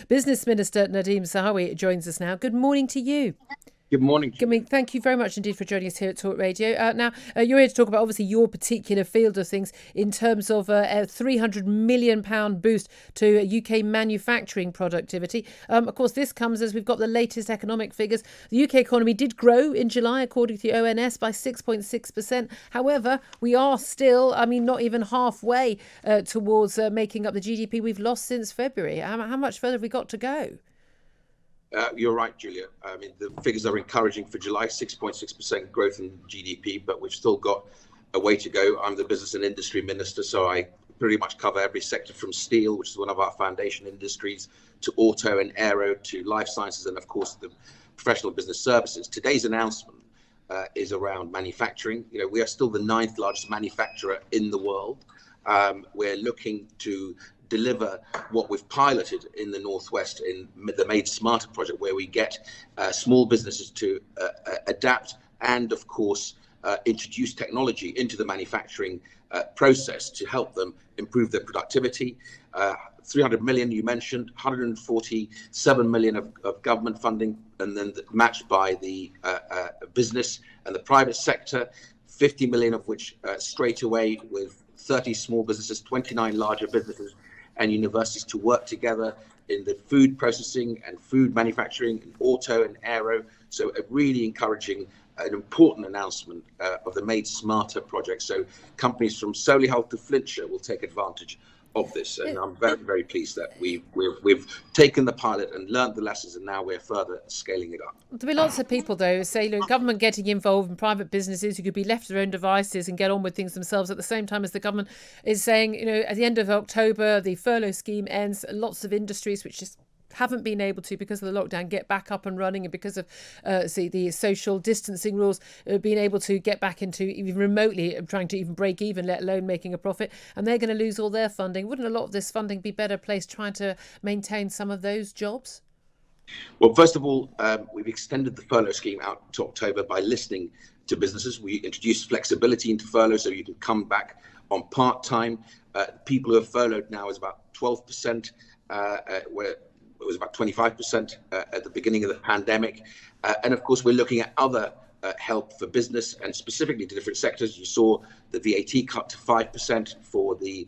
Business Minister Nadhim Zahawi joins us now. Good morning to you. Good morning. Thank you very much indeed for joining us here at Talk Radio. Now, you're here to talk about obviously your particular field of things in terms of a £300 million boost to UK manufacturing productivity. Of course, this comes as we've got the latest economic figures. The UK economy did grow in July, according to the ONS, by 6.6%. However, we are still, not even halfway towards making up the GDP we've lost since February. How much further have we got to go? You're right, Julia. The figures are encouraging for July, 6.6% growth in GDP, but we've still got a way to go. I'm the Business and Industry Minister, so I pretty much cover every sector from steel, which is one of our foundation industries, to auto and aero, to life sciences, and of course the professional business services. Today's announcement is around manufacturing. We are still the 9th largest manufacturer in the world. We're looking to deliver what we've piloted in the Northwest in the Made Smarter project, where we get small businesses to adapt and, of course, introduce technology into the manufacturing process to help them improve their productivity. 300 million you mentioned, 147 million of government funding, and then matched by the business and the private sector, 50 million of which straight away, with 30 small businesses, 29 larger businesses and universities to work together in the food processing and food manufacturing and auto and aero. So a really encouraging, an important announcement of the Made Smarter project. So companies from Solihull to Flintshire will take advantage of this, and I'm very, very pleased that we've taken the pilot and learned the lessons, and now we're further scaling it up. There'll be lots of people, though, say, look, government getting involved in private businesses who could be left to their own devices and get on with things themselves, at the same time as the government is saying, at the end of October, the furlough scheme ends. Lots of industries which just haven't been able to, because of the lockdown, get back up and running, and because of the social distancing rules, being able to get back into even remotely trying to even break even, let alone making a profit, and they're going to lose all their funding. Wouldn't a lot of this funding be better placed trying to maintain some of those jobs? Well, first of all, we've extended the furlough scheme out to October by listening to businesses. We introduced flexibility into furlough so you can come back on part-time. People who are furloughed now is about 12%, where it was about 25% at the beginning of the pandemic. And of course, we're looking at other help for business and specifically to different sectors. You saw the VAT cut to 5% for the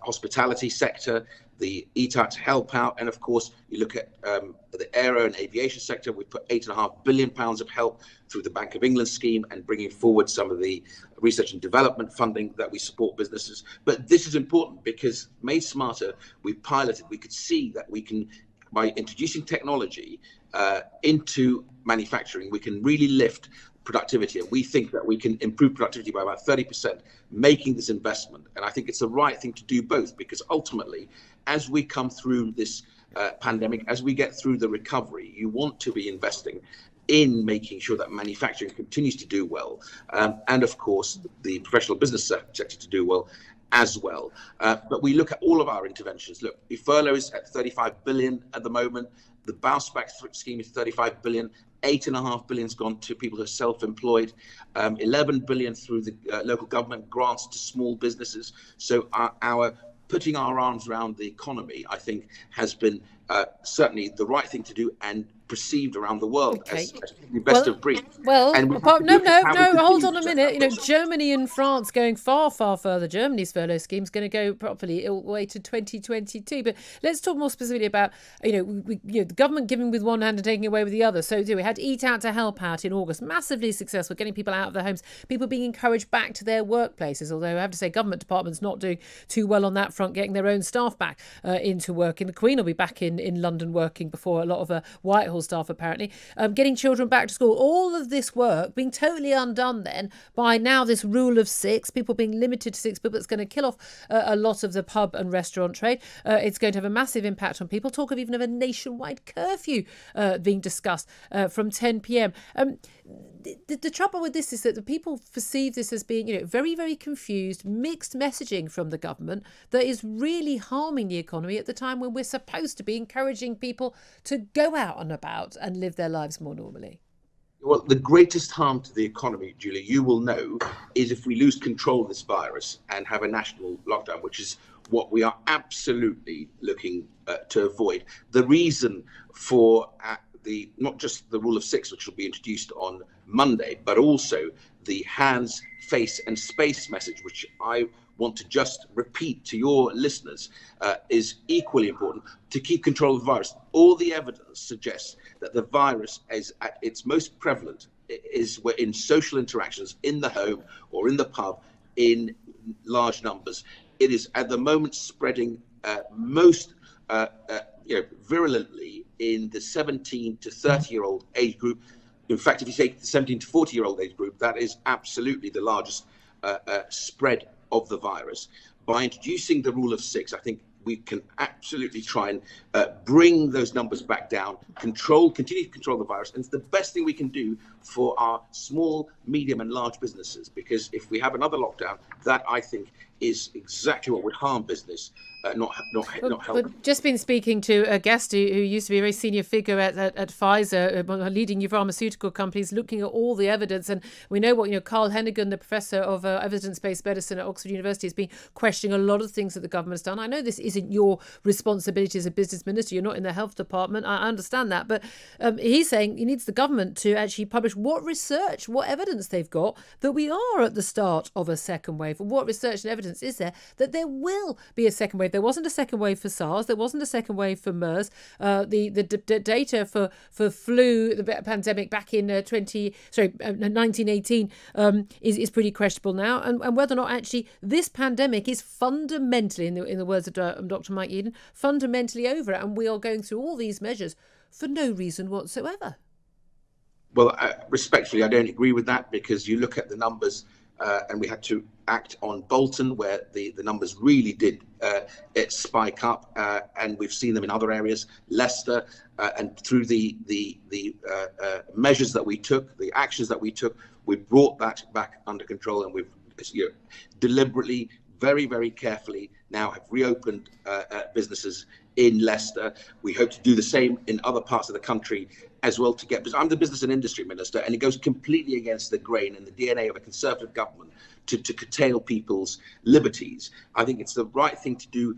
hospitality sector, the Eat Out to Help Out. And of course, you look at the aero and aviation sector. We put £8.5 billion of help through the Bank of England scheme and bringing forward some of the research and development funding that we support businesses. But this is important because Made Smarter, we piloted, we could see that we can, by introducing technology into manufacturing, we can really lift productivity. And we think that we can improve productivity by about 30%, making this investment. And I think it's the right thing to do both, because ultimately, as we come through this pandemic, as we get through the recovery, you want to be investing in making sure that manufacturing continues to do well. And of course, the professional business sector to do well as well. But we look at all of our interventions. Look, the furlough is at 35 billion at the moment. The bounce back scheme is 35 billion. 8.5 billion has gone to people who are self-employed. 11 billion through the local government grants to small businesses. So our putting our arms around the economy, I think, has been certainly the right thing to do and perceived around the world as the best of breed. Well, no, hold on a minute. Germany and France going far, far further. Germany's furlough scheme is going to go properly all the way to 2022. But let's talk more specifically about, the government giving with one hand and taking away with the other. So we had Eat Out to Help Out in August, massively successful, getting people out of their homes, people being encouraged back to their workplaces. Although I have to say, government departments not doing too well on that front, getting their own staff back into work. And the Queen will be back in London working before a lot of Whitehall staff, apparently. Getting children back to school. All of this work being totally undone then by now this rule of 6, people being limited to 6 people. It's going to kill off a lot of the pub and restaurant trade. It's going to have a massive impact on people. Talk of even of a nationwide curfew being discussed from 10 p.m. The trouble with this is that the people perceive this as being, very, very confused, mixed messaging from the government that is really harming the economy at the time when we're supposed to be encouraging people to go out and about and live their lives more normally. Well, the greatest harm to the economy, Julia, you will know, is if we lose control of this virus and have a national lockdown, which is what we are absolutely looking to avoid. The reason for not just the rule of 6, which will be introduced on Monday, but also the hands, face and space message, which I want to just repeat to your listeners, is equally important to keep control of the virus. All the evidence suggests that the virus is at its most prevalent is in social interactions, in the home or in the pub, in large numbers. It is at the moment spreading most virulently in the 17 to 30-year-old age group. In fact, if you take the 17 to 40-year-old age group, that is absolutely the largest spread of the virus. By introducing the rule of 6, I think we can absolutely try and bring those numbers back down, continue to control the virus. And it's the best thing we can do for our small, medium and large businesses, because if we have another lockdown, that I think is exactly what would harm business, not help. We've just been speaking to a guest who used to be a very senior figure at Pfizer, one of the leading pharmaceutical companies, looking at all the evidence. And we know what, Carl Hennigan, the professor of evidence-based medicine at Oxford University, has been questioning a lot of things that the government has done. I know this isn't your responsibility as a business minister. You're not in the health department. I understand that. But he's saying he needs the government to actually publish what research, what evidence they've got that we are at the start of a second wave. And what research and evidence is there that there will be a second wave? There wasn't a second wave for SARS. There wasn't a second wave for MERS. The data for flu, the pandemic back in 1918 is pretty questionable now. And whether or not actually this pandemic is fundamentally, in the words of Dr. Mike Eden, fundamentally over it. And we are going through all these measures for no reason whatsoever. Well, respectfully, I don't agree with that, because you look at the numbers, and we had to act on Bolton, where the numbers really did spike up, and we've seen them in other areas, Leicester, and through the measures that we took, the actions that we took, we brought that back under control, and we've deliberately, very, very carefully now have reopened businesses in Leicester. We hope to do the same in other parts of the country as well. Because I'm the business and industry minister, and it goes completely against the grain and the DNA of a Conservative government to curtail people's liberties. I think it's the right thing to do,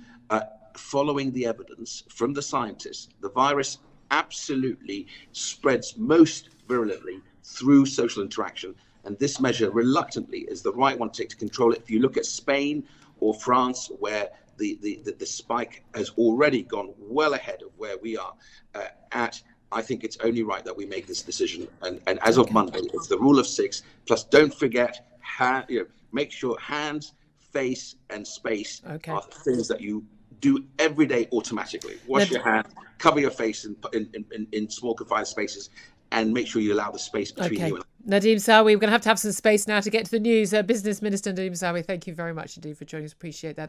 following the evidence from the scientists. The virus absolutely spreads most virulently through social interaction, and this measure reluctantly is the right one to take to control it. If you look at Spain or France, where the spike has already gone well ahead of where we are at, I think it's only right that we make this decision. And as of Monday, it's the rule of 6. Plus, don't forget, make sure hands, face and space are things that you do every day automatically. Wash your hands, cover your face in small confined spaces, and make sure you allow the space between you and Nadhim Zahawi. We're going to have some space now to get to the news. Business Minister Nadhim Zahawi, thank you very much indeed for joining us. Appreciate that.